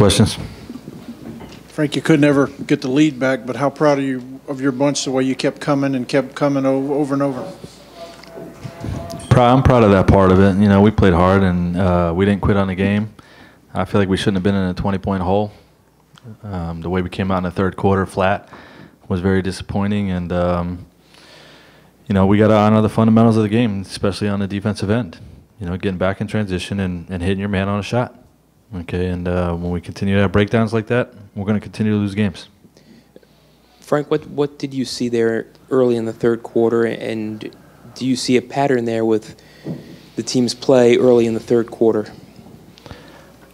questions. Frank, you could never get the lead back, but how proud are you of your bunch, the way you kept coming over and over? I'm proud of that part of it. You know, we played hard, and we didn't quit on the game. I feel like we shouldn't have been in a 20-point hole. The way we came out in the third quarter flat was very disappointing, and you know, we got to honor the fundamentals of the game, especially on the defensive end. You know, getting back in transition and hitting your man on a shot. Okay, and when we continue to have breakdowns like that, we're going to continue to lose games. Frank, what did you see there early in the third quarter, and do you see a pattern there with the team's play early in the third quarter?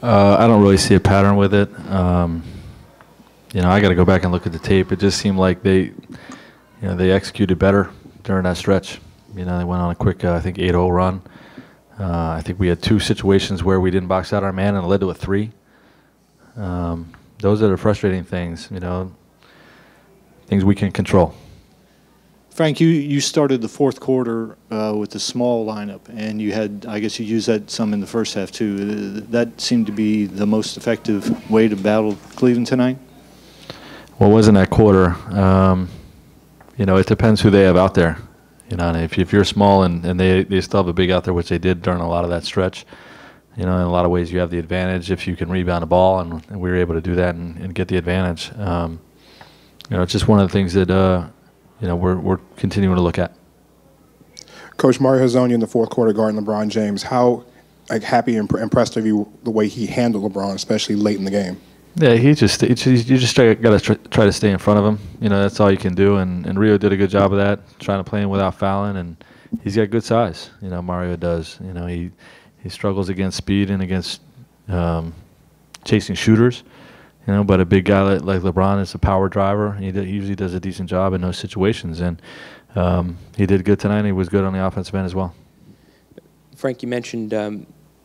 I don't really see a pattern with it. You know, I got to go back and look at the tape. It just seemed like they executed better during that stretch. You know, they went on a quick, I think, 8-0 run. I think we had 2 situations where we didn't box out our man and it led to a 3. Those are the frustrating things, you know, things we can control. Frank, you started the fourth quarter with a small lineup, and you had, I guess you used that some in the first half too. That seemed to be the most effective way to battle Cleveland tonight? Well, it wasn't that quarter. You know, it depends who they have out there. You know, and if you're small and they still have a big out there, which they did during a lot of that stretch, you know, in a lot of ways you have the advantage if you can rebound the ball, and we were able to do that and get the advantage. You know, it's just one of the things that, you know, we're continuing to look at. Coach, Mario Hezonja in the fourth quarter guarding LeBron James. How happy and impressed are you the way he handled LeBron, especially late in the game? Yeah, you just got to try to stay in front of him. You know, that's all you can do. And Rio did a good job of that, trying to play him without fouling. And he's got good size. You know, Mario does. You know, he struggles against speed and against chasing shooters. You know, but a big guy like LeBron is a power driver. He usually does a decent job in those situations. And he did good tonight. And he was good on the offensive end as well. Frank, you mentioned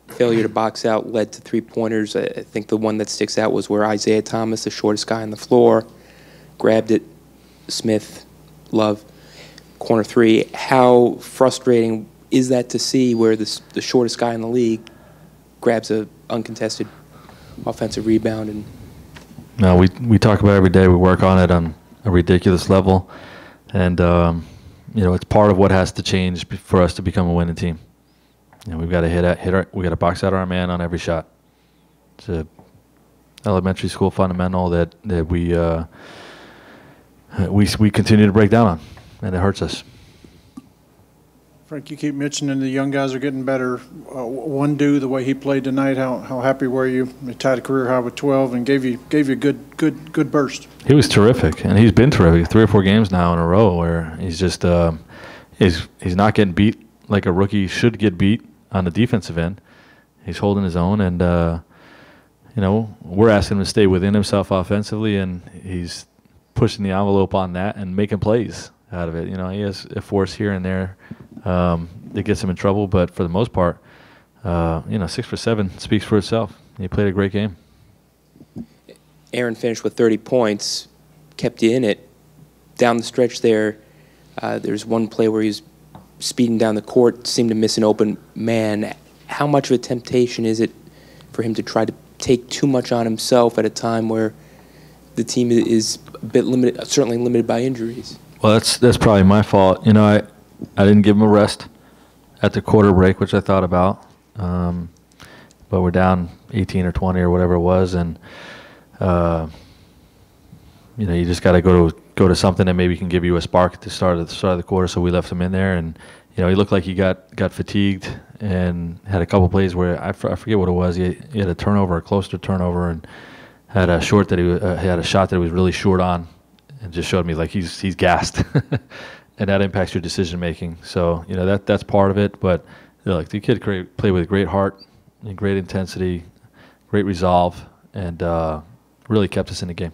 failure to box out led to 3-pointers. I think the one that sticks out was where Isaiah Thomas, the shortest guy on the floor, grabbed it. Smith, Love, corner 3. How frustrating is that to see where the shortest guy in the league grabs a uncontested offensive rebound? And no, we talk about it every day. We work on it on a ridiculous level, and you know, it's part of what has to change for us to become a winning team. You know, we've got to we got to box out our man on every shot. It's a elementary school fundamental that we continue to break down on, and it hurts us. Frank, you keep mentioning the young guys are getting better. Wondu, the way he played tonight, how happy were you? He tied a career high with 12 and gave you a good burst. He was terrific, and he's been terrific. 3 or 4 games now in a row where he's just he's not getting beat like a rookie should get beat on the defensive end. He's holding his own, and you know, we're asking him to stay within himself offensively, and he's pushing the envelope on that and making plays out of it. You know, he has a force here and there that gets him in trouble, but for the most part, you know, 6 for 7 speaks for itself. He played a great game. Aaron finished with 30 points, kept you in it. Down the stretch there, there's one play where he's speeding down the court, seemed to miss an open man. How much of a temptation is it for him to try to take too much on himself at a time where the team is a bit limited, certainly limited by injuries? Well, that's probably my fault. You know, I didn't give him a rest at the quarter break, which I thought about. But we're down 18 or 20 or whatever it was, and you know, you just got to go to something that maybe can give you a spark at the start of the quarter. So we left him in there, and you know, he looked like he got fatigued and had a couple plays where I forget what it was. He had a turnover, a close to turnover, and had a shot that he was really short on, and just showed me like he's gassed, and that impacts your decision making. So you know, that's part of it. But you know, like, the kid played with great heart and great intensity, great resolve, and really kept us in the game.